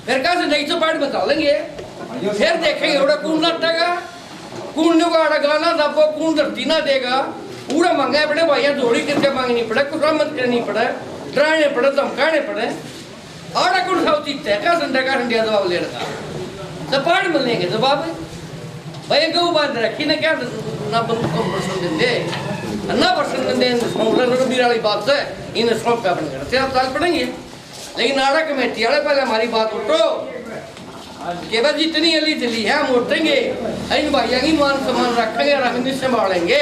फिर कहा नहीं तो पार्ट बता लेंगे, फिर देखेंगे उड़ा कौन लटेगा, कौन को आड़ा गाना दबो, कौन धरती ना देगा। उड़ा मांगा पड़े भैया, जोड़ी करके मांगनी पड़े, कुछ मत करनी पड़े, डराने पड़े, धमकाने पड़े। आड़ा कौन खाती है का संडा का संडिया जवाब ले रहा तो पार्ट मिलेंगे जवाब भाई गऊ बांध रखी ना क्या ना पर्सन दे ना पर्सन दे मेरा वाली बात है इन सब का अपन करते आप साल पढ़ेंगे। लेकिन आड़ा कमेटी वाले पहले हमारी बात उठो कि बस जितनी अली दिली है हम उठेंगे, इन भैया की मान सम्मान रखेंगे, रखने संभालेंगे।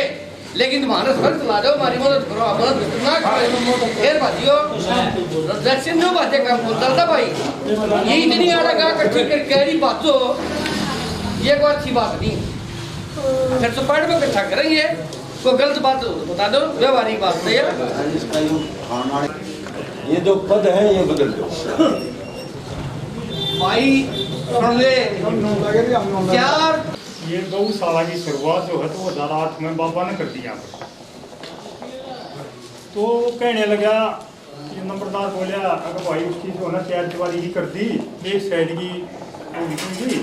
लेकिन तुम्हारा सर चला जाओ, हमारी मदद करो, मदद ना करो फिर भाजियो दर्शन जो बातें काम बोलता था भाई ये इतनी आड़ा गा इकट्ठी करके रही बात हो, ये कोई अच्छी बात नहीं। फिर तो पार्ट में इकट्ठा करेंगे, कोई गलत बात बता दो, व्यवहारिक बात है ये जो पद है ये बदल दो भाई। सुन ले चार ये गौशाला की शुरुआत जो है तो 2008 में बाबा ने कर दी यहाँ पर। तो कहने लगा ये नंबरदार बोलिया अगर भाई उसकी जो है ना 4 दीवारी ही कर दी, एक साइड की निकली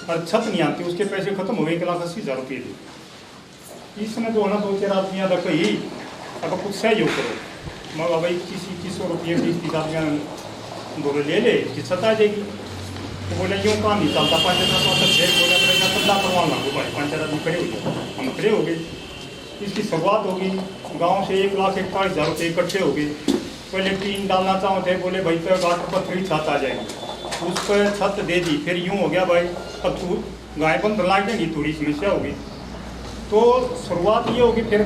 और छत नहीं आती, उसके पैसे खत्म हो गए, 1,80,000 रुपये दी। इसने जो है ना 2-4 आदमियाँ रख ही अगर कुछ सहयोग करो, मगर भाई 2100 रुपये 20-30 आदमियाँ बोले ले ले कि छत आ जाएगी। तो बोले यूँ काम नहीं चलता, 5,000 शेर बोले मेरे पता करवाना हो भाई, 5-4 आदमी खड़े हो गए, हम खड़े हो गए। इसकी शुरुआत होगी, गांव से 1,41,000 रुपये इकट्ठे हो गए। पहले टीन डालना चाहते थे, बोले भाई तो 8 पत्थर छत आ जाएगी, उस पर छत दे दी। फिर यूँ हो गया भाई अब तू गाय बंद ला देंगी, थोड़ी समस्या होगी। तो शुरुआत ये होगी, फिर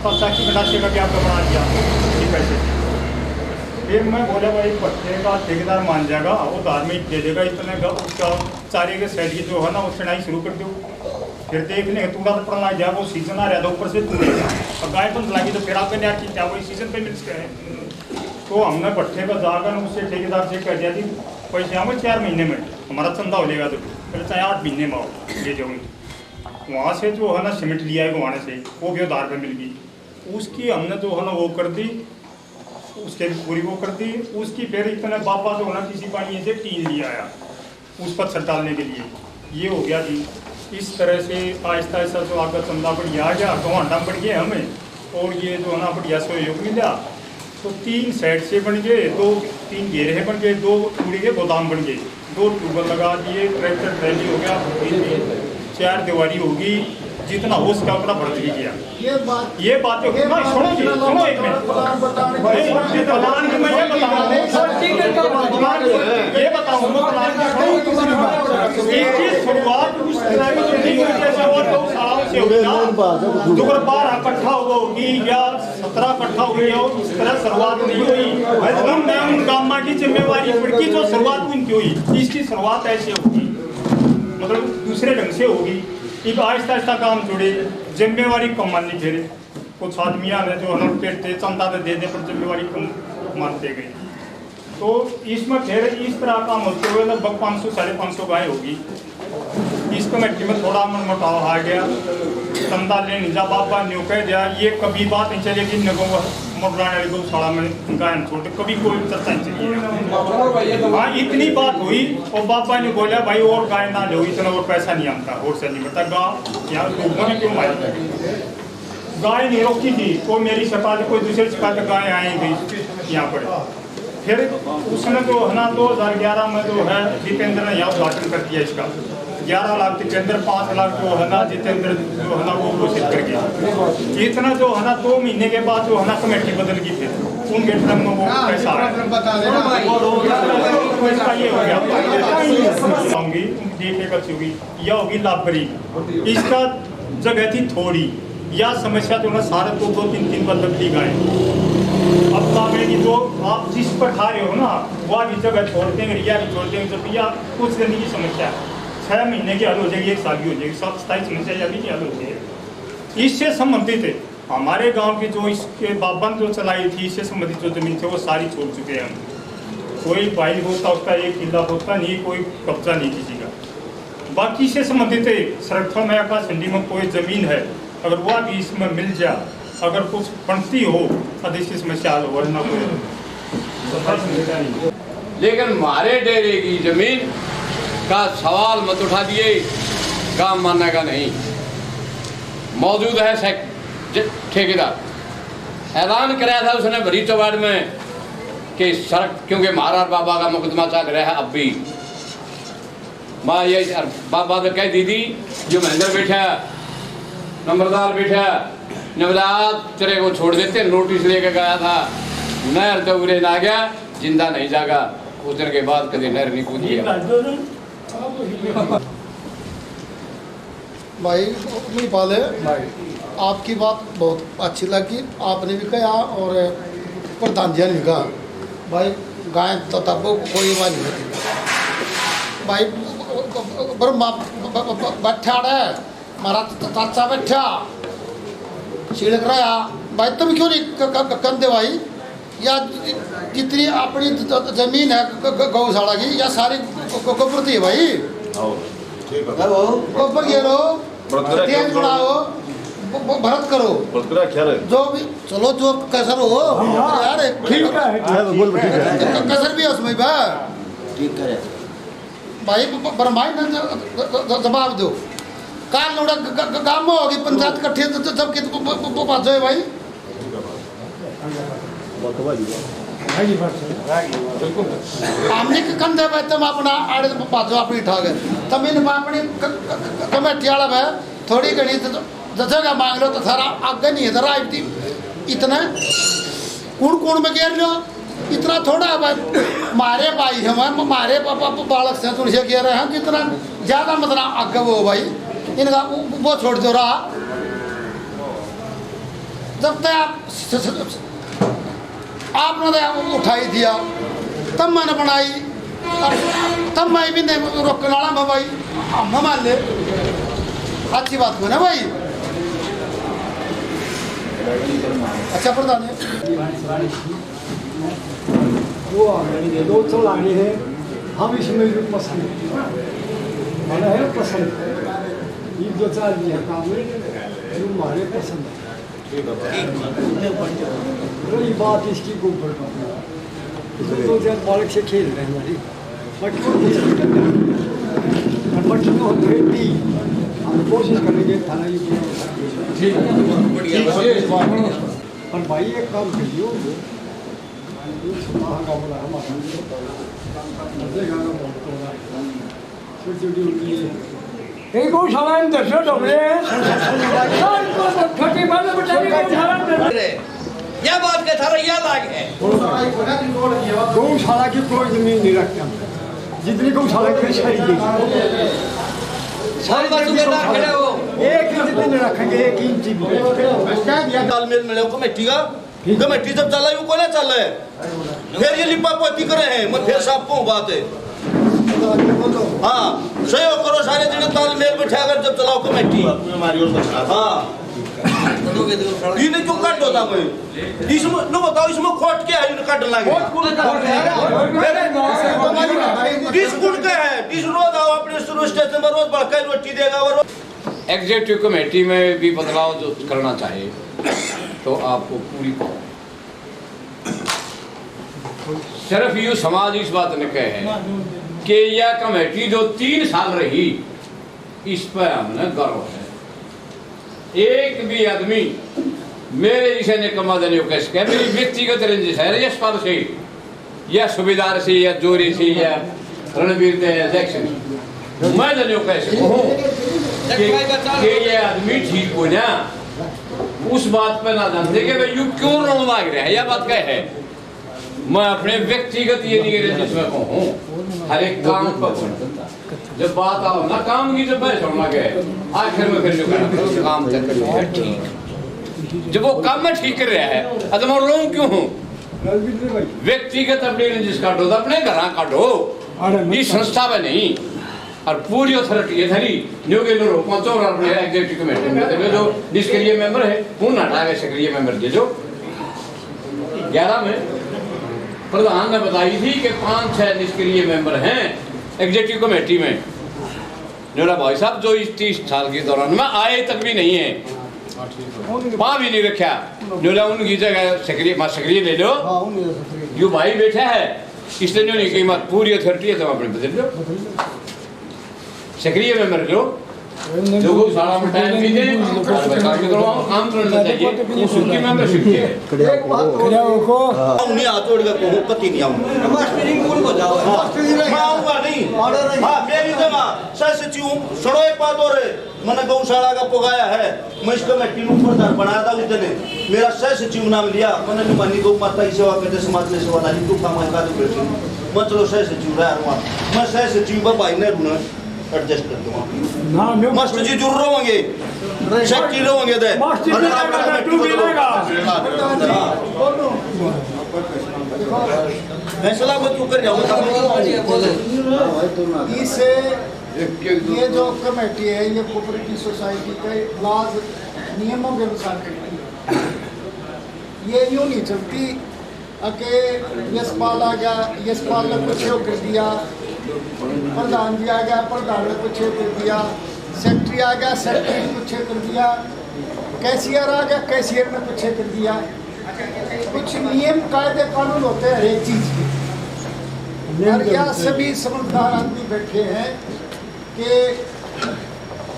पता की बनाशे का क्या बना दिया पैसे। फिर मैं बोला भाई पट्टे का ठेकेदार मान जाएगा, वो धार्मिक दे देगा इतने उसका चारे के साइड की जो है ना वो चढ़ाई शुरू कर दो। फिर देख लेंगे तुम तो पढ़ना जाए, वो सीजन आ रहा था ऊपर से तू अब गाय बंद लगी तो फिर आपने क्या क्या वही सीजन पे मिल है। तो हमने पट्टे पर जाकर उससे ठेकेदार से कह दिया थी पैसे आओगे 4 महीने में हमारा चंदा हो जाएगा, तो फिर चाहे 8 महीने में आओ ले जाऊँगी। वहाँ से जो है ना सीमेंट लिया है गुवाने से, वो भी उधार पे मिल गई। उसकी हमने जो है ना वो कर दी, उसके पूरी वो कर दी। उसकी फिर इतना बाबा जो ना किसी पानी से टीन लिया आया उस पर छत डालने के लिए, ये हो गया जी। इस तरह से आहिस्ता आहिस्ता जो आगे चंदा बढ़िया आ गया, घंटा बढ़ गया हमें, और ये जो है ना बढ़िया सहयोग मिला। तो 3 साइड से बन गए, 2-3 घेरे बन गए, 2 टूड़ी के गोदाम बन गए, 2 ट्यूबवेल लगा दिए, ट्रैक्टर ट्रैली हो गया, 4 दीवारी होगी, जितना हो सका उतना बढ़ गया। ये बात सुनो एक मिनट, ये बताऊँ शुरुआत उस तरह से होगी ना, दुगर 12 इकट्ठा होगी या 17 इकट्ठा होगी, उस तरह शुरुआत नहीं हुई। गामा की जिम्मेवारी पड़की जो शुरुआत उनकी हुई, इसकी शुरुआत ऐसे होगी, मतलब दूसरे ढंग से होगी। एक आहिस्ता आहिस्ता काम जुड़े, जिम्मेवारी कम माननी। फिर कुछ आदमियाँ ने जो है चंदा दे देने पर जिम्मेवारी कम मानते गए। तो इसमें फिर इस तरह काम होते हुए लगभग 500-550 गाय होगी। इस कमेटी में थोड़ा मनमुटाव आ गया, चंदा लेने जा बाबा न्यू कह दिया, ये कभी बात नहीं चलेगी मुडराने वाली गौशाला में गाय छोटे, कभी कोई चर्चा नहीं चली। हाँ इतनी बात हुई और बाबा ने बोला भाई और गाय ना लो, इतना और पैसा नहीं आता, और से नहीं बता गाँव यहाँ लोगों ने क्यों मारी गाय नहीं रोकी थी। कोई मेरी शिकायत कोई दूसरी शिकायत गाय आई गई यहाँ पर। फिर उसने जो है ना 2011 में जो है जितेंद्र ने यहाँ उद्घाटन कर दिया इसका, 11 लाख जितेंद्र, 5 लाख जो है ना जितेंद्र जो है ना वो घोषित कर गया। इतना जो है ना 2 महीने के बाद जो है ना कमेटी बदल गई, फिर उनके टर्म में वो पैसा ये हो गया होगी, देख अच्छी होगी, यह होगी लाभरी। इसका जगह थी थोड़ी, या समस्या जो है सारे 2-3 बार बदली गाय। अब कामेगी जो आप जिस पर खा रहे हो ना वह भी जगह छोड़ देंगे, रिया भी छोड़ देंगे, जब या कुछ दिन की समस्या 6 महीने की हल हो जाएगी, 1 साल की हो जाएगी, 7 स्थायी समस्या या भी हल हो जाएगी। इससे संबंधित हमारे गांव की जो इसके बाबा ने जो चलाई थी, इससे संबंधित जो जमीन थे वो सारी छोड़ चुके हैं हम। कोई भाई होता उसका 1 किला होता नहीं, कोई कब्जा नहीं किसी का। बाकी से संबंधित संरक्षण में आकाश मंडी में कोई जमीन है, अगर वह भी इसमें मिल जाए, अगर कुछ बनती हो अधिक समस्या हो ना कोई लेकिन हमारे डेरे की जमीन का सवाल मत उठा दिए, काम मानेगा नहीं। मौजूद है ठेकेदार, ऐलान कराया था उसने भरी चौबाड़ में कि सड़क, क्योंकि महाराज बाबा का मुकदमा चल रहा है अब भी। माँ ये बाबा तो कह दीदी जो महेंद्र बैठा नंबरदार बैठा नवलाद तेरे को छोड़ देते, नोटिस लेके गया था, नहर तो उरे ना गया, जिंदा नहीं जागा। उस दिन के बाद कभी नहर नहीं कूदी। भाई मणिपाल आपकी बात बहुत अच्छी लगी, आपने भी कहा और प्रधान जी ने भी कहा। भाई गाय तो तब कोई बात नहीं होती भाई, ब्रह्मा बैठा है मारा चाचा बैठा छिड़क रहा भाई, तुम क्यों नहीं कंदे भाई? या जितनी अपनी जमीन है गौशाला की या सारी गोबर दी है भाई, गोबर घेरो, तेज बनाओ, भरत करो, जो भी चलो जो कसर हो यार, कसर भी है उसमें भाई। ब्रह्माई ने जवाब दो, काल लोड़ा गांव में होगी पंचायत इकट्ठी जब कि बात है भाई। हमने कंधे पे तुम अपना आड़े बाजू अपनी ठा गए, तुम इन अपनी कमेटी वाला है थोड़ी घनी जगह मांग लो तो थारा आगे नहीं है जरा इतना कूड़ कूड़ में घेर लो, इतना थोड़ा है भाई। मारे भाई हम मारे बालक से तुझे कह रहे हैं कितना ज्यादा मतलब आगे वो भाई, इनका वो छोड़ दो रहा। जब तक आपने उठाई दिया तब मैंने बनाई, तब मैं भी नहीं रोकने वाला भाई, हम मान ले अच्छी बात को ना भाई। अच्छा प्रधान वो दो चलानी है, हम इसमें भी पसंद हमें है पसंद, ये दो चार दिया काम है जो हमारे पसंद है। बड़ी बात इसकी ऊपर दो चार बालक से खेल रहे हैं हमारी बच्चों को भेटी, हम कोशिश करेंगे थाना ये पर भाई एक काम करियो गौशाला यह बात का थारा यह लाग है, गौशाला की कोई जमीन नहीं रखते हम, जितनी गौशाला की खड़े हो एक इंच भी नहीं रखेंगे, एक इंच भी। तालमेल मिले कमेटी का, कमेटी जब चला वो कोई ना चल रहा है, फिर ये लिपा पोती करे हैं, मैं फिर साहब को बात है। हाँ सहयोग करो सारे जने तालमेल बैठा कर जब चलाओ कमेटी। हाँ ये नहीं क्यों काट होता मैं इसमें नो बताओ इसमें खोट क्या है, काट लागे डिस गुण का है, डिस रोज आओ अपने शुरू स्टेशन पर रोज बड़का रोटी देगा और एग्जीक्यूटिव कमेटी में भी बदलाव जो करना चाहे तो आपको पूरी सिर्फ यू समाज इस बात ने कहे है कि यह कमेटी जो 3 साल रही इस पर हमने गर्व है। एक भी आदमी मेरे जिसे ने कमा देने को कैसे मेरी व्यक्तिगत रंजिश है, रजस पर से या सुबेदार से या जोरी से या रणवीर से या जैक्सन मैं देने को कैसे कि ये आदमी ठीक हो ना, उस बात पर ना जानते कि भाई यू क्यों रोने लग रहा है, यह बात क्या है। मैं अपने व्यक्तिगत ये नहीं रंजिश में कहूँ, हर एक काम पर जब बात आओ ना काम की, जब मैं छोड़ना गए आखिर में फिर जो करना काम तक कर ठीक, जब वो काम में ठीक कर रहा है अगर मैं रोऊं क्यों हूँ। व्यक्तिगत अपनी रंजिश काटो तो अपने घर काटो, इस संस्था में नहीं। और पूरी अथॉरिटी है धरी जो के लोग पहुंचो और अपने एग्जीक्यूटिव कमेटी में जो निष्क्रिय मेंबर है वो हटा के सक्रिय मेंबर दे जो 11 में प्रधान ने बताई थी कि 5-6 निष्क्रिय मेंबर हैं एग्जीक्यूटिव कमेटी में। मेरा भाई साहब जो इस 30 साल के दौरान में आए तक भी नहीं है, वहां भी नहीं रखा, जो उनकी जगह सक्रिय ले लो। यू भाई बैठा है इसलिए नहीं कीमत पूरी अथॉरिटी है, तुम अपने बदल लो, सक्रिय मेंबर लो, जो सारा में टाइम भी दे, काम करवाओ, काम करना चाहिए, वो सुनकी मेंबरशिप है। उन्हें हाथ जोड़ के कहूँ कति नहीं आऊँगा, मैं आऊँगा नहीं। हाँ मेरी जगह सह सचिव सड़ो एक बात और है, मैंने गौशाला का पगाया है, मैं इस कमेटी में प्रधान बनाया था उस दिन, मेरा सह सचिव नाम लिया, मैंने निमानी गौ माता की सेवा करते समाज में सेवा डाली, तू काम का तो बैठी मैं चलो सह सचिव रहा हूँ, मैं सह सचिव का भाई ने रूना एडजस्ट कर दूँगा। मास्टर जी जरूर रहेंगे, सेक्रेटरी रहेंगे दे, फैसला को तू कर जाओ। इसे ये जो कमेटी है ये कोऑपरेटिव सोसाइटी के लाज नियमों के अनुसार करती है। ये यूँ नहीं चलती कि यशपाल आ गया, यशपाल ने कुछ कर दिया, प्रधान जी आ गया, प्रधान ने कुछ कर दिया, सेक्रेटरी आ गया, सेक्रेटरी ने कुछ कर दिया, कैशियर आ गया, कैशियर ने कुछ कर दिया। कुछ नियम कायदे कानून होते हैं हर एक चीज़ के, और यहाँ सभी समझदार आदमी बैठे हैं कि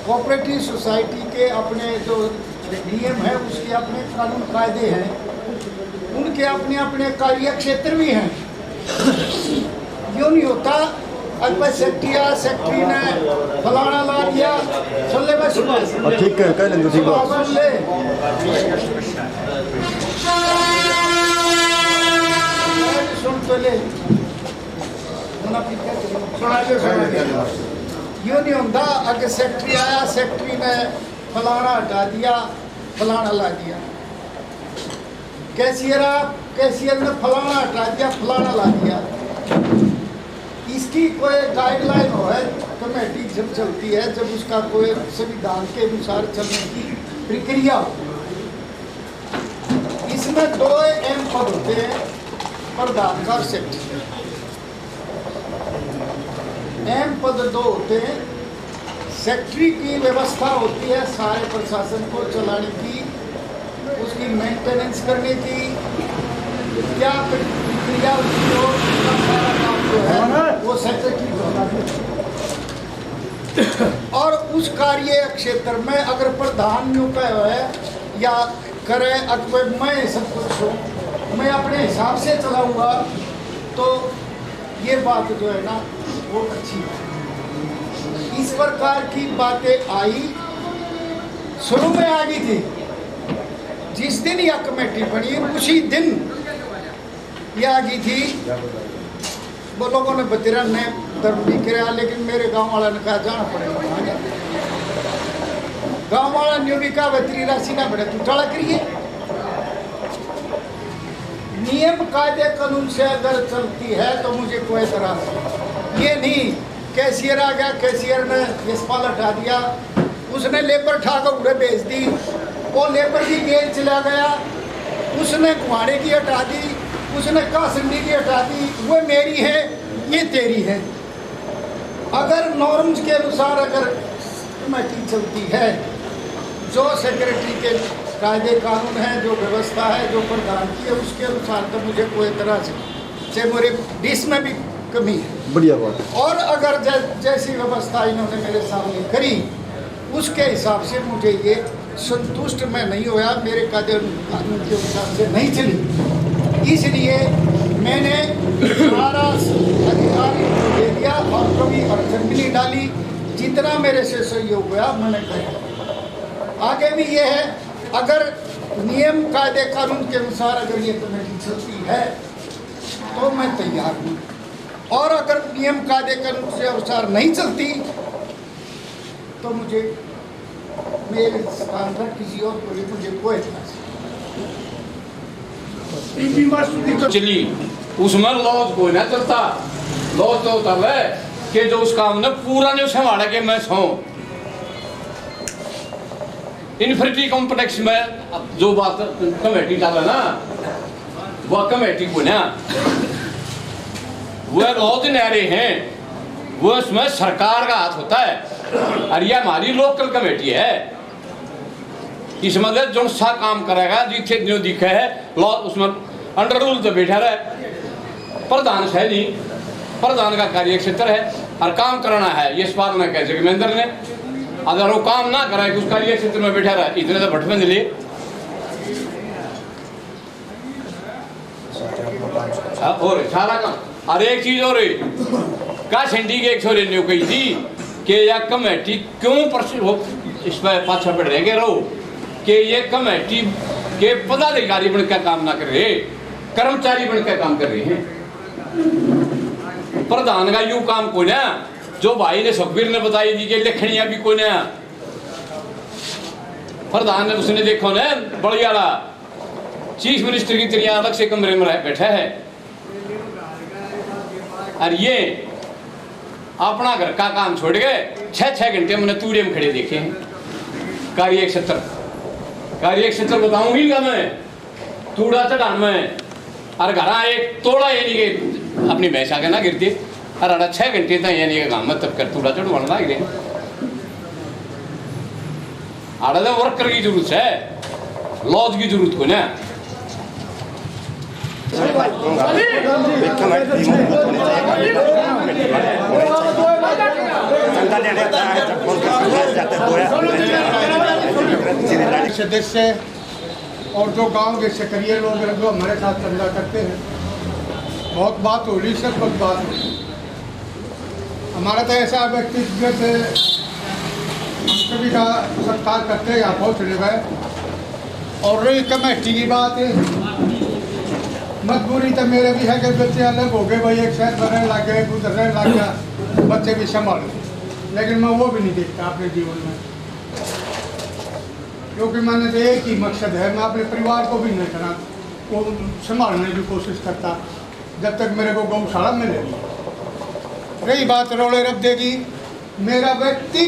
कोऑपरेटिव सोसाइटी के अपने जो नियम है उसके अपने कानून कायदे हैं, उनके अपने अपने कार्य क्षेत्र भी हैं। यूँ नहीं होता अगर सेक्रेटरी ने फलाना ला दिया, सुन ले मैं सुन ठीक है कह लेंगे ठीक बात सुन ले सुन तो ले यूँ नहीं होता अगर सेक्रेटरी आया, सेक्रेटरी ने फलाना हटा दिया, फलाना ला दिया, कैशियर ने फलाना हटा दिया, फलाना ला दिया। इसकी कोई गाइडलाइन हो है, कमेटी जब चलती है जब उसका कोई संविधान के अनुसार चलने की प्रक्रिया हो। इसमें दो अहम पद होते हैं, प्रधान का और सेक्रेटरी। अहम पद दो होते हैं, सेक्रेटरी की व्यवस्था होती है सारे प्रशासन को चलाने की, उसकी मेंटेनेंस करने की, क्या प्रक्रिया उसकी हो, सारा काम जो है वो सेक्रेटरी होता है। और उस कार्य क्षेत्र में अगर प्रधान यूँ का है या करे अगर मैं सब कुछ हूँ, मैं अपने हिसाब से चलाऊँगा, तो ये बात जो है ना वो अच्छी है। इस प्रकार की बातें आई, शुरू में आ गई थी, जिस दिन यह कमेटी बनी उसी दिन ये आ गई थी। वो लोगों ने बतेरा ने धर्म भी कराया, लेकिन मेरे गांव वाला ने कहा जाना पड़ेगा। गांव वाला ने भी कहा बतरी राशि ना बढ़े, तू टाला करिए। नियम कायदे कानून से अगर चलती है तो मुझे कोई तरह से ये नहीं। कैशियर आ गया, कैशियर ने यशपाल हटा दिया, उसने लेबर ठाकर उड़े भेज दी, वो लेबर की गेल चला गया, उसने कुहाड़े की हटा दी, उसने कासंडी की हटा दी, वो मेरी है ये तेरी है। अगर नॉर्म्स के अनुसार अगर कमेटी चलती है, जो सेक्रेटरी के कायदे कानून है, जो व्यवस्था है, जो प्रधान की है, उसके अनुसार तो मुझे कोई तरह से मेरे डिश में भी कमी है। बढ़िया बात। और अगर जैसी व्यवस्था इन्होंने मेरे सामने करी उसके हिसाब से मुझे ये संतुष्ट मैं नहीं होया, मेरे कायदे कानून के हिसाब से नहीं चली। इसलिए मैंने सारा अधिकार दे दिया और कभी अड़चन भी नहीं डाली। जितना मेरे से सहयोग हुआ मैंने किया। आगे भी ये है, अगर नियम कायदे कानून के अनुसार अगर ये कमेटी चलती है तो मैं तैयार हूँ, और अगर नियम कायदे कानून के अनुसार नहीं चलती तो मुझे मेरे स्थान पर किसी और को मुझे कोई एतराज नहीं। चली उसमें लॉज कोई ना चलता। लॉज तो होता है कि जो उस काम ने पूरा नहीं संभाला कि मैं सौ इन्फिनिटी कॉम्प्लेक्स में जो बात कमेटी डाला ना, वह कमेटी को ना वह लॉज नारे हैं, वो उसमें सरकार का हाथ होता है। और ये हमारी लोकल कमेटी है, इसमें जो सा काम करेगा जिथे जो दिखे है लॉ उसमें अंडर रूल तो बैठा रहे। प्रधान है जी, प्रधान का कार्य क्षेत्र है और काम करना है। ये इस बात में कह सके महेंद्र ने, अगर वो काम ना कराए कि उस कार्य क्षेत्र में बैठा रहा, इतने तो भटबंद लिए और सारा काम। और एक चीज और का सेंडी के एक छोरे ने कही थी कि यह कमेटी क्यों इस पर पाछा पड़ रहे रहो कि ये कमेटी के पदाधिकारी बनकर काम ना कर रहे, कर्मचारी बनकर काम कर रहे हैं। प्रधान का यू काम को ना, जो भाई ने सुखबीर ने बताई थी कि लिखनिया भी को ना, प्रधान ने उसने देखो ना बड़ियाला चीफ मिनिस्टर की तरह अलग से कमरे में बैठा है और ये अपना घर का काम छोड़ गए 6-6 घंटे मैंने तूड़े में खड़े देखे हैं। कार्य क्षेत्र बताऊंगी क्या मैं, तूड़ा चढ़ान में और घरा एक तोड़ा यानी कि अपनी भैंस आगे ना गिरती और 6 घंटे तक यानी कि काम तब कर तूड़ा चढ़वाना लग रहे आड़ा तो वर्कर की जरूरत है, लॉज की जरूरत को ना। सदस्य और जो गांव के सक्रिय लोग हैं जो हमारे साथ चंदा करते हैं, बहुत बात हो रही, सब कुछ बात हो रही। हमारा तो ऐसा व्यक्तित्व से हम सभी का सत्कार करते हैं, यहाँ पहुँचने गए। और रही कमेटी की बात है, मजबूरी तो मेरे भी है कि बच्चे अलग हो गए, भाई एक शहर बनने लग गए, गुजरने लग गया, बच्चे भी संभाल, लेकिन मैं वो भी नहीं देखता अपने जीवन में, क्योंकि मैंने तो एक ही मकसद है, मैं अपने परिवार को भी नहीं करना को संभालने की कोशिश करता जब तक मेरे को गौशाला मिलेगी। रही बात रोले रख देगी, मेरा व्यक्ति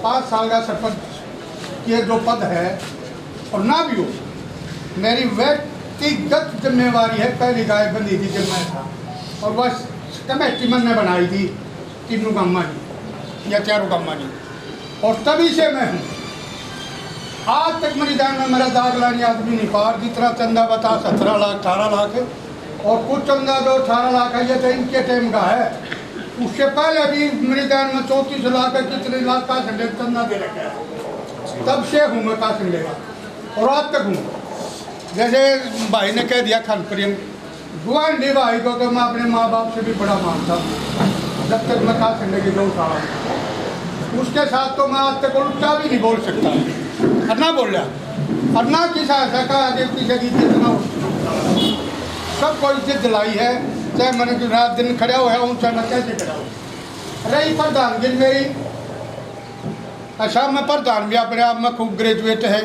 5 साल का सरपंच ये जो पद है और ना भी हो, मेरी व्यक्तिगत जिम्मेवारी है। पहली गाय बंदी थी जब मैं था, और बस कमेटी मैंने बनाई थी 3 गामा की या 4 गामा की, और तभी से मैं हूँ। आज तक मेरी दान में मेरा दाग लाने आदमी नहीं पार, जितना चंदा बता 17 लाख 18 लाख है, और कुछ चंदा जो 18 लाख है ये तो इनके टाइम का है। उससे पहले भी मेरी दान में 34 लाख है, कितने लाख का चंदा दे रखा है, तब से हूँ मैं कासिम लेगा और आज तक हूँ। जैसे भाई ने कह दिया खान प्रेम गुआंडी भाई को, तो मैं अपने माँ बाप से भी बड़ा मानता हूँ जब तक मैं कासिम लेगी 2 साल, उसके साथ तो मैं आज तक उल्टा भी नहीं बोल सकता। अन्ना बोल रहा, अन्ना की सहायता का आगे पीछे की जितना सबको इज्जत दिलाई है, चाहे मैंने जो रात दिन खड़ा हुआ हूँ, चाहे मैं कैसे खड़ा हूँ। रही प्रधानगी मेरी, अच्छा मैं प्रधान भी अपने आप में खूब ग्रेजुएट है,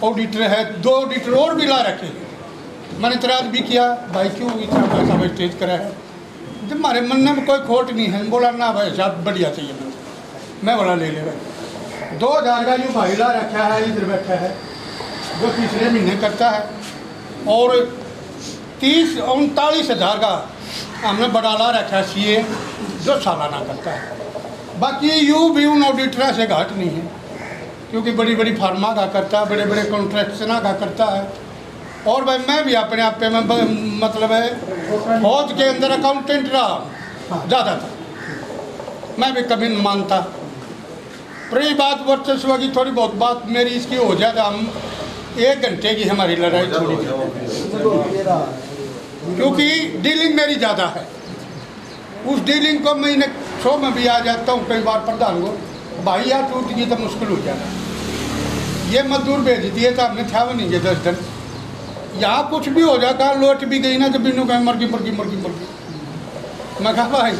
ऑडिटर है, 2 ऑडिटर और भी ला रखे। मैंने इतराज भी किया, भाई क्यों इतना पैसा वेस्टेज करा है, जब हमारे मन में कोई खोट नहीं है। बोला ना भाई साहब बढ़िया चाहिए, मैं बोला ले ले भाई। 2000 का जो भाई ला रखा है, इधर बैठा है, जो तीसरे महीने करता है, और 39,000 का हमने बड़ा ला रखा है सीए, जो सालाना करता है। बाकी यूँ भी उन ऑडिटर से घाट नहीं है, क्योंकि बड़ी बड़ी फार्मा का करता है, बड़े बड़े कॉन्ट्रैक्शना का करता है। और भाई मैं भी अपने आप पे में मतलब है फौज के अंदर अकाउंटेंट रहा ज़्यादातर, मैं भी कभी नहीं मानता। रही बात वर्चस्व की, थोड़ी बहुत बात मेरी इसकी हो जाए, हम 1 घंटे की हमारी लड़ाई छोड़ी, क्योंकि डीलिंग मेरी ज़्यादा है। उस डीलिंग को मैं 100 में भी आ जाता हूँ कई बार प्रधान को, भाई यार टूट गई तो मुश्किल हो जाता। ये मजदूर भेज दिए तो हमने था वो नहीं गए 10 दिन, यहाँ कुछ भी हो जाता, लौट भी गई ना, जब बिनू कहीं मुर्गी। मैं कहा भाई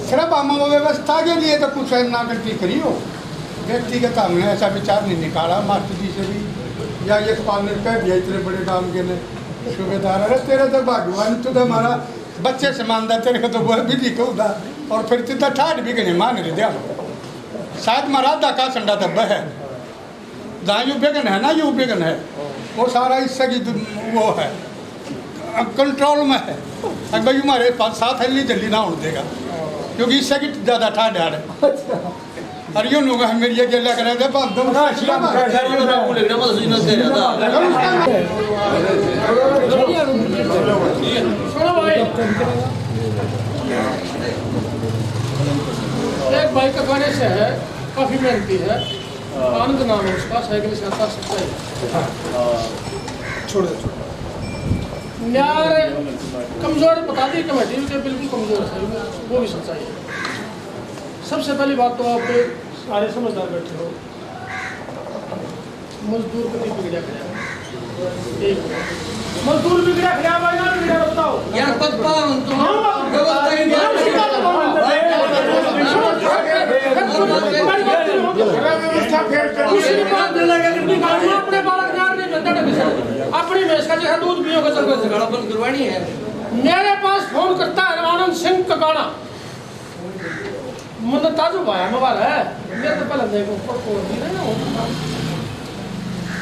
सिर्फ हम व्यवस्था के लिए तो कुछ ना गलती करी हो, व्यक्तिगत हमने ऐसा विचार नहीं निकाला। मास्टर जी से भी या ये पालने कह दिया, इतने बड़े काम के लिए सूबेदार, अरे तेरे तो भगवान तू तो हमारा बच्चे से मानदा, तेरे को तो वो भी नहीं कहूँगा, और फिर तो ठाठ भी कहीं मान रहे दिया। शायद महाराज का संडा दब्बा है, जहाँ यू बेगन है ना, यू बेगन है, वो सारा इससे की वो है कंट्रोल में है। अगर भाई हमारे पास साथ है जल्दी ना उड़ देगा, क्योंकि इससे की ज़्यादा ठाठ है। अरे यूँ लोग मेरी ये गेला कर रहे थे एक भाई का गाने से है, काफी मेहनती है, आनंद नाम है उसका, साइकिल से आता सकता है। यार कमजोर बता दी कमेटी के, बिल्कुल कमजोर है, वो भी सच्चाई है। सबसे पहली बात तो आप सारे समझदार बैठे हो, मजदूर को नहीं बिगड़ा खड़ा, एक मजदूर बिगड़ा खड़ा भाई ना बिगड़ा बताओ यार पप्पा अपने बालक अपनी भैंस का जो है दूध पियो का गाना बंद करवानी है। मेरे पास फोन करता है आनंद सिंह का गाना, मतलब ताजु भाया मोबाइल है मेरे तो पहले देखो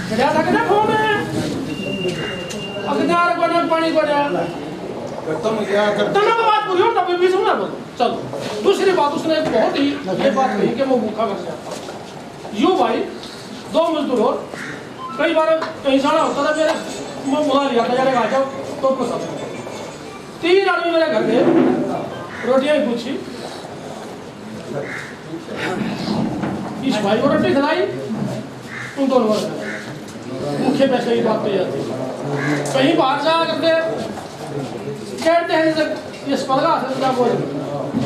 क्या था कि फोन है अगदार को ना पानी को ना बात पूरी हो तब भी सुना बोलो। चलो दूसरी बात उसने एक बहुत ही ये बात कही कि वो भूखा मर जाता यूं भाई, दो मजदूर हो, कई बार कहीं जाना होता था, मेरे बुला लिया था यार आ जाओ तो पसंद 3 आदमी मेरे घर गए, रोटियां ही पूछी, इस भाई को रोटी खिलाई, उन दोनों मुख्य पैसे की बात कही जाती है। कहीं बाहर जा करके कहते हैं जैसे ये स्पर्धा है बोल,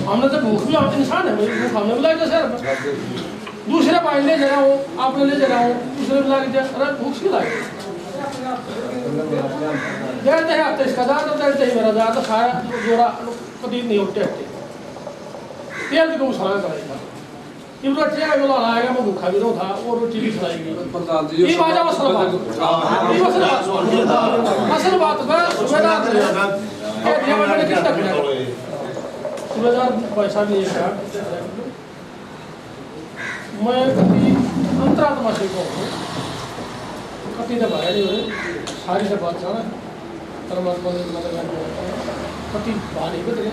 हमने तो भूख भी हम इंसान है, भूख हमने बुला के शहर में, दूसरे भाई ले जा रहा हूँ, आपने ले जा रहा हूँ, दूसरे बुला के अरे भूख से लाए कहते हैं आप इसका दाद कहते ही मेरा दाद खाया जोड़ा कभी नहीं उठते तेल को सड़ा करेगा ये रोटी का बोला आएगा, मैं भूखा भी तो था, वो रोटी भी खिलाएगी, ये बाजा असल बात है। सूबेदार पैसा भी मैं कभी अंतरात्मा से कहूँ कभी तो भाया नहीं हो रहे सारी से बात जाना परमात्मा ने कभी बाहर नहीं बदले।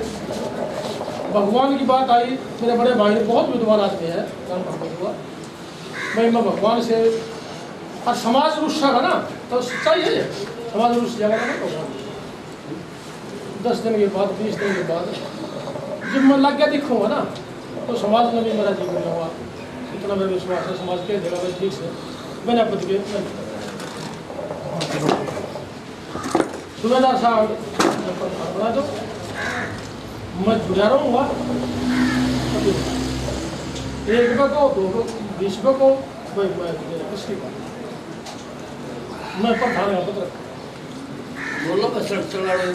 भगवान की बात आई, मेरे बड़े भाई बहुत विद्वान आदमी है, नाम हुआ मैं भगवान से और समाज रुस्सा का ना तो सच्चाई है, समाज रुस जाएगा ना भगवान 10 दिन के बाद 20 दिन के बाद जब मैं लग गया दिखूंगा ना तो समाज में भी मेरा जीवन होगा, इतना मेरा विश्वास है। समाज कह देगा भाई ठीक से मैंने बच गए। सूबेदार साहब बना दो, मैं जुड़ा रहूँगा, 1 रुपये को 2 रुपये 20 रुपये को कोई किसकी बात मैं पर थाने पत्र बोलो बस चला रहे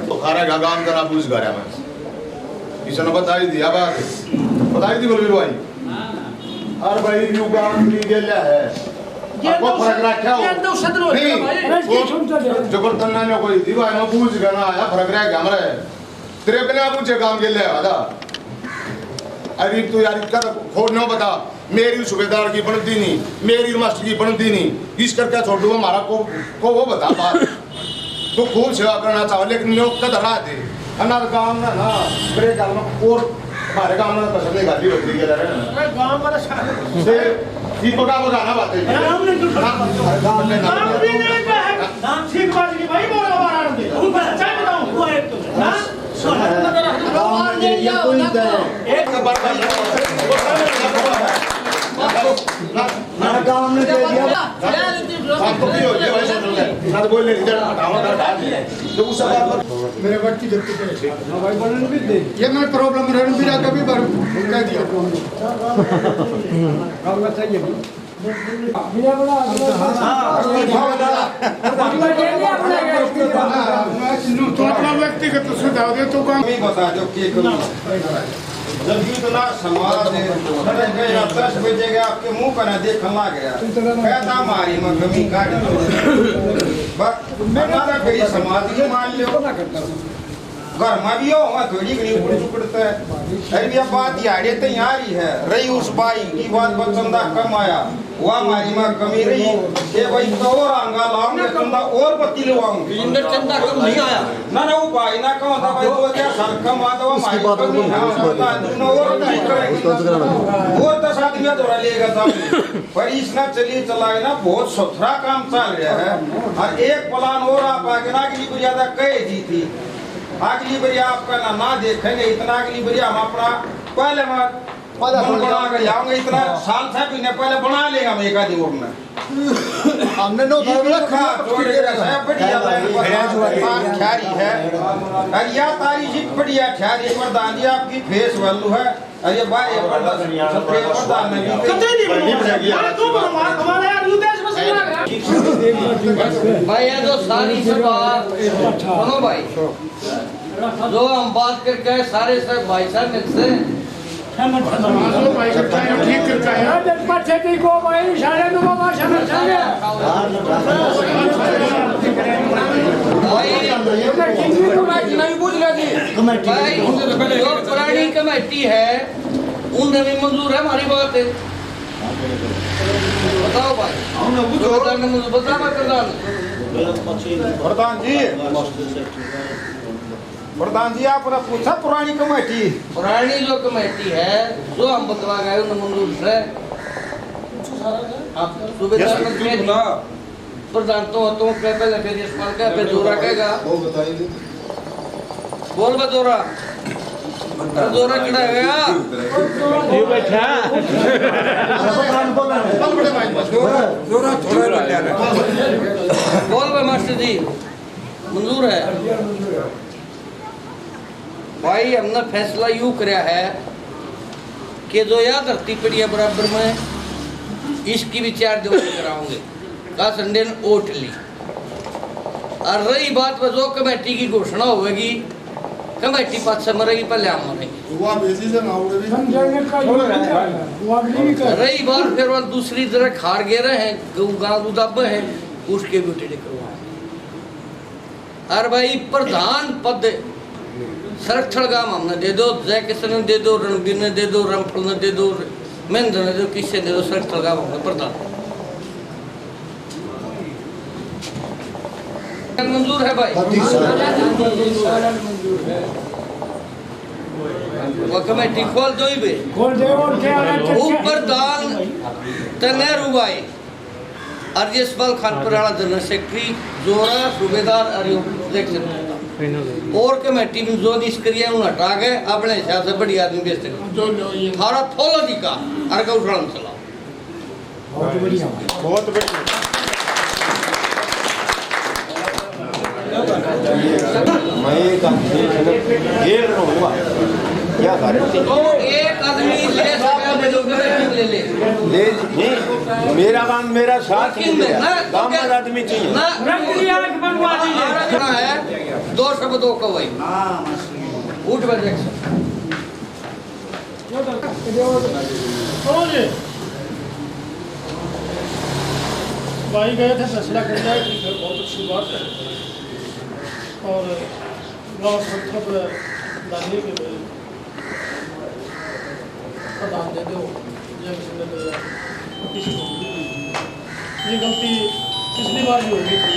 तो खारा गागाम करा पुलिस गारा में इसने बताई दिया बात बताई थी बलवीर भाई हर भाई न्यू काम की गेला है आपको फर्क रखा हो नहीं जो कर तन्ना ने कोई दीवार में पूछ गना आया फर्क रह गया हमरे तेरे बिना पूछे काम गेले आदा अरे तू यार कर खोड़ न बता मेरी सूबेदार की बनती नहीं, मेरी मास्टर की बनती नहीं, इस करके छोड़ दूंगा हमारा को वो बता बात तो खूब सेवा करना चाहो लेकिन लोग कदर दे अनार गांव ना ना मेरे गांव में और हमारे गांव में पसंद नहीं गाड़ी बकरी के रहे हैं गांव वाला से दीपका को गाना बात है हमने गांव में नाम ठीक बात की भाई बोला बाहर दे चाय बताऊं वो एक तो हां एक बार गांव में दे दिया आपको भी हो गया भाई सुन साथ बोल ले इधर गांव का डाल दिया तो उस बात पर मेरे व्यक्ति जब के भाई बनने भी दे ये मैं प्रॉब्लम रणबीरा कभी बार कह दिया काम में चाहिए बिना बड़ा तो अपना व्यक्तिगत सुझाव दे तो काम बता दो कि जब इतना समाज है 10 बजे गया आपके मुंह पर ना देखने लग गया कहता हमारी में कमी काट बस हमारा कई समाज ही मान लो घर में भी हो वहाँ थोड़ी घनी ऊपर चुपड़ता है। अरे भैया बात यार तो यहाँ ही है रही उस बाई की बात बचंदा कम आया वहाँ हमारी माँ कमी रही ये भाई तो और आंगा लाऊंगे चंदा और बत्ती लवाऊंगी इंदर चंदा कम नहीं आया ना ना वो भाई ना कहो था भाई 2000 कम आता वो हमारी कमी है और ठीक करेंगे और 10 आदमी दौड़ा लेगा था पर इसना चलिए चलाए ना बहुत सुथरा काम चल रहा है और एक प्लान और आप आगे ना अगली बार ज्यादा कहे जी थी अगली बार आपका ना देखेंगे इतना अगली बार हम अपना पहले बना कर जाऊंगे इतना साल था पीने पहले बना लेगा हम एक आधी और में हमने नो बढ़िया ख्यारी है अरे या तारी जी बढ़िया ख्यारी प्रधान जी आपकी फेस वैल्यू है अरे भाई प्रधान में भाई ये जो सारी सभा सुनो भाई जो हम बात करके सारे सब भाई साहब मिलसे जो पुरानी कमेटी है उनने भी मंजूर है हमारी बात है बताओ भाई प्रधान जी आपने पूछा पुरानी जो कमेटी है जो हम बतवा गए उन मंजूर से आप सुबेदार मंत्री प्रधान तो पहले फिर इस पाल का फिर जोरा कहेगा बोल बजोरा जोरा खड़ा है ये बैठा बोल भाई मास्टर जी मंजूर है भाई हमने फैसला यूं कराया है कि जो या धरती पड़ी है बराबर में इसकी भी 4 दिन कराओगे का संडे ओट ली और रही बात में जो कमेटी की घोषणा होगी कमेटी पास से मरेगी पहले हम मरेंगे रही बात फिर वो दूसरी तरह खार गिरे हैं गाँव दब हैं उसके भी टेढ़े करवाए और भाई प्रधान पद संरक्षण काम हमने दे दो जय किशन ने दे दो रणबीर ने दे दो रामफल ने दे दो महेंद्र ने दे दो किससे दे दो संरक्षण काम हमने प्रधान मंजूर है भाई वो कमेटी खोल दो ही ऊपर दान तनेरू भाई अर्जसपाल खान पुराना जनरल सेक्रेटरी जोरा सूबेदार और कमेटी में जो निष्क्रिय हटा के अपने हिसाब से बड़ी आदमी बेचते थारा फॉलो जी का और गौशाला में चलाओ बहुत बढ़िया क्या तो एक आदमी ले मेरा काम मेरा साथ काम आदमी चाहिए है 2 शब्दों का वही उठ बजे भाई गए थे फैसला कर जाए बहुत अच्छी बात है और गाँव सब डालिए के प्रधान दे दो किसी को ये गलती पिछली बार भी हो गई थी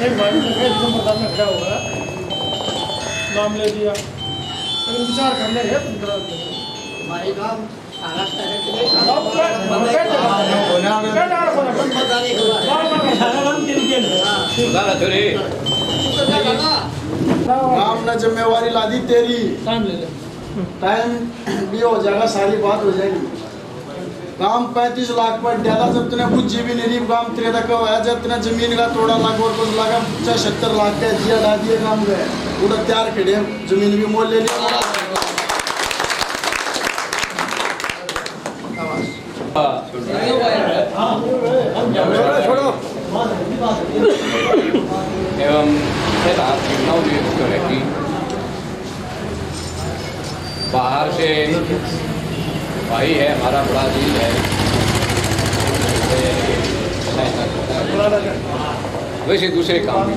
एक भाई ने जिसमें प्रधान में खड़ा होगा नाम ले दिया अगर विचार करने है हमारे काम हमने जिम्मेवारी ला दी तेरी टाइम ले ले टाइम भी हो जाएगा सारी बात हो जाएगी काम 35 लाख पर डाला जब तूने कुछ भी नहीं रही काम तेरे तक है जब तूने जमीन का थोड़ा लाख और कुछ लगा 70 लाख का दिया ला दिए काम गए पूरा तैयार खड़े जमीन भी मोल ले लिया एवं बाहर से भाई है हमारा बड़ा दिल है वैसे दूसरे काम भी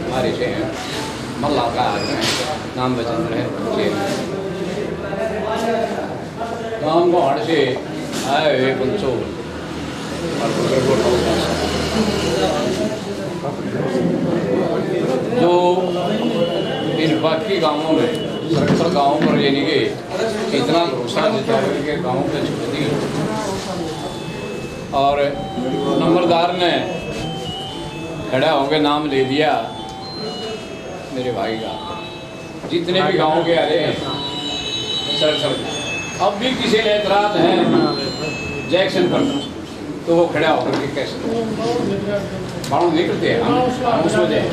हमारे से हैं मल्ला का नाम बचंद्र है गाँव गोहाड़ से आए हुए पंचो जो इन बाकी गांवों में सरकार गाँव पर यानी कि इतना भरोसा देता है कि गाँव पे छोड़ दी और नंबरदार ने खड़ा होंगे नाम ले दिया मेरे भाई का। जितने भी गांव के आ रहे हैं सर अब भी किसी ने एतराज है जैक्शन पर तो वो खड़ा होकर के कैसे मालूम नहीं करते हैं हम उसमें जाए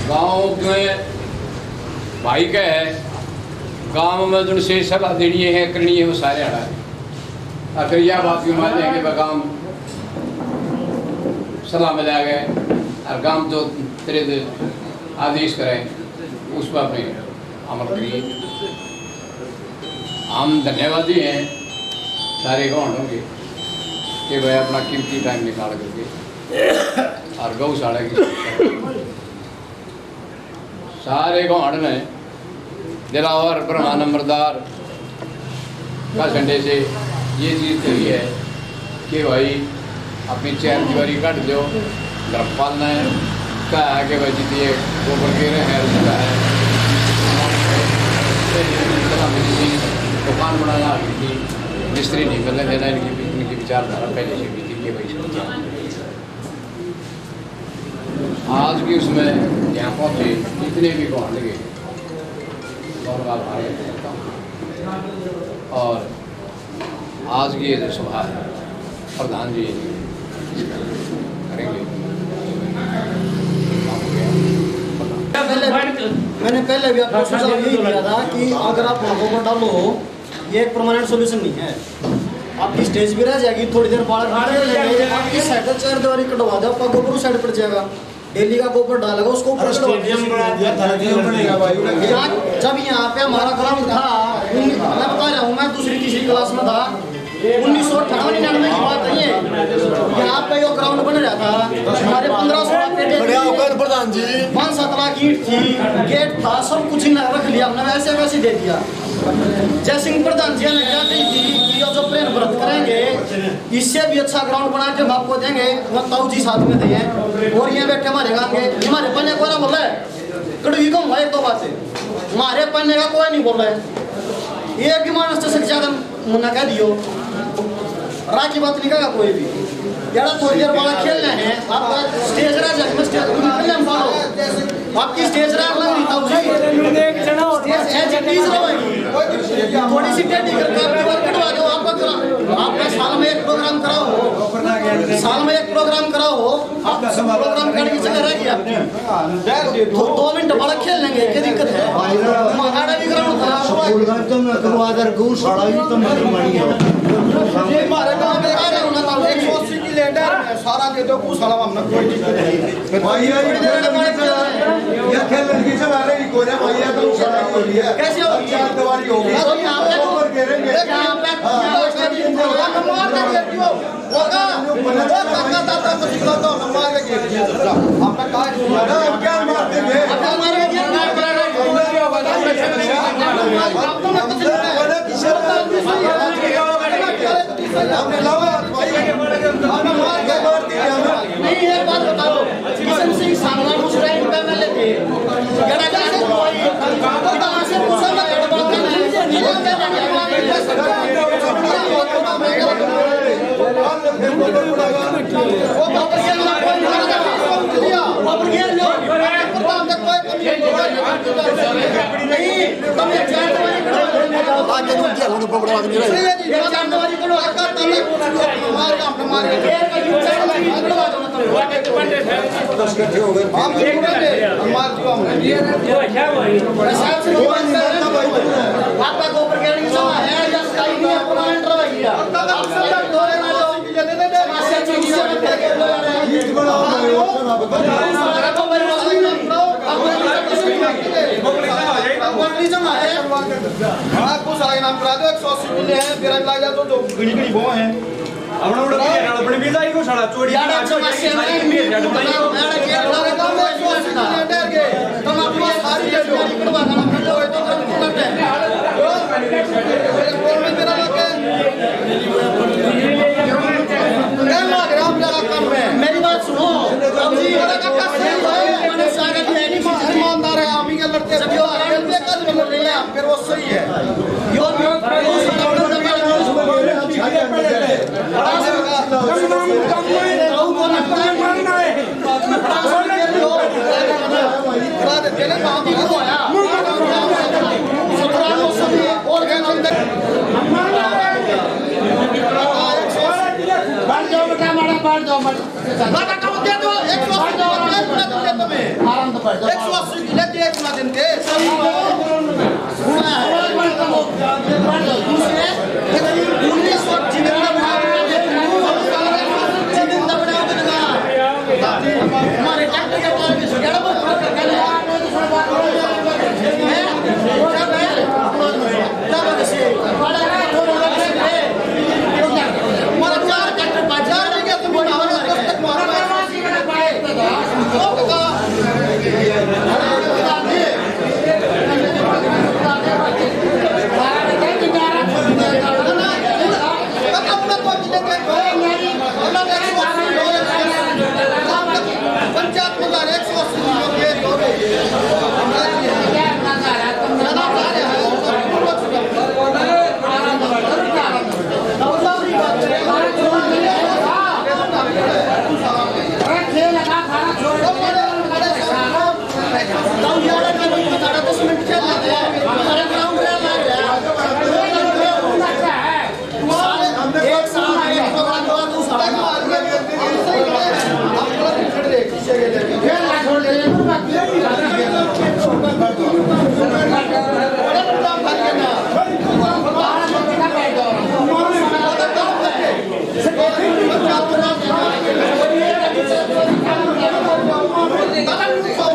गाँव में भाई का है गाँव में जो से सलाह देनी है करनी है वो सारे हड़ा है आखिर यह बात क्यों मान जाएंगे बगाम सलाह में जा गए और गाँव जो तेरे आदेश करें उस पर अपने अमल करिए। हम धन्यवादी हैं सारे गाँवों के कि भाई अपना कीमती टाइम निकाल करके और गौशाला की सारे गाँव में दिलावर ब्रह्मा नंबरदार का झंडे से ये चीज़ कही है कि भाई अपनी चार दीवारी काट दो घर पालना है क्या है कि भाई जितने गोबर गिरे हैं उसका है दुकान बनाना थी मिस्त्री नहीं बनने देना इनकी विचारधारा पहले से भी थी कि भाई आज भी उसमें यहाँ पहुँचे जितने भी गाँव लगे और आज की ये जो सभा है प्रधान जी करेंगे। मैंने पहले भी आपको सुझाव यही दिया था कि अगर आप वहाँ गोबर डालो ये एक परमानेंट सोल्यूशन नहीं है। आपकी स्टेज भी रह जाएगी थोड़ी देर बाद आपकी साइड से चार दीवारी कटवा दो आपका गोबर उस साइड पड़ जाएगा। डेली का गोबर डालेगा उसको ऊपर जब यहाँ पे हमारा ग्राउंड था मैं बता रहा हूँ मैं दूसरी तीसरी क्लास में था 1998 की बात है ये यहाँ पे जो ग्राउंड बन रहा था हमारे 15-16 प्रधान जी 5-7 लाख ईंट थी गेट था सब कुछ ही रख लिया हमने वैसे वैसे दे दिया। जय सिंह प्रधान जी ने क्या कही थी कि जो प्रेम व्रत करेंगे इससे भी अच्छा ग्राउंड बना के आपको देंगे वह ताऊ जी साथ में दिए और ये बैठे हमारे गाँव हमारे पन्ने को ना बोल रहा है कड़वी कम भाई दो बातें हमारे पन्ने का कोई नहीं बोल रहा है एक भी मानस से ज्यादा मुन्ना कह दियो राखी बात नहीं कहेगा कोई भी यार थोड़ी देर बाद खेलना है आपका स्टेज रहा जब स्टेज आपकी स्टेज रहा थोड़ी सी टेढ़ी करके कटवा दो आपका साल में एक प्रोग्राम कराओ आप प्रोग्राम करने की जगह रहेगी आपकी 2 मिनट बड़ा खेल लेंगे क्या दिक्कत है हमारा भी ग्राउंड था हमारे गाँव में आ रहे हो ना सारा दे दो कुछ साला हमने कोई दिक्कत नहीं ये खेल लड़की से मारे ही कोई ना भैया तो सारा हो लिया कैसे हो चार दीवारी हो गई तो यहां पे ऊपर घेरेंगे यहां पे मार दे दियो होगा काका दादा को सिखलाता हूं मार के घेर दिया आपका काज क्या मार देंगे हमारे ये काट करा रहे हो आप तो मत किसी हमने लावा नहीं है बात बताओ किशन सिंह सामना मुस्लिम पे में लेते गड़ा का से कोई कहां से पूछा मैं बात नहीं वो बात ये ना कोई लो काम का कोई कमी नहीं तुम ये चार दवाई आगे तुम क्या होने पकड़वा नहीं रहे ये चार दवाई करो आका तले मार काम मार के ये चार दवाई करो दस कट्ठे हो गए हम मार दियो हम ये क्या भाई साहब से आपका गोबर गिरने की जमा है या स्काई में अपना एंटर हो गया आप सब डोरे ना जाओ दे दे मासे चीज से करके लो यार ये बड़ा हमारा तो मेरे पास नहीं ना गोबरी जमा है आपको सारा इनाम करा दो 180 मिले हैं फिर लग जा तो घड़ी घड़ी वो है अपना अपने भी जाई को साला चोरी यार अच्छा मत तुम अपनी सारी जानकारी कटवा देना फिर तो करते हैं मेरा मेरी बात सुनो मैंने स्वागत है नहीं ईमानदार है आप ही के लड़के फिर वो सही है दूसरे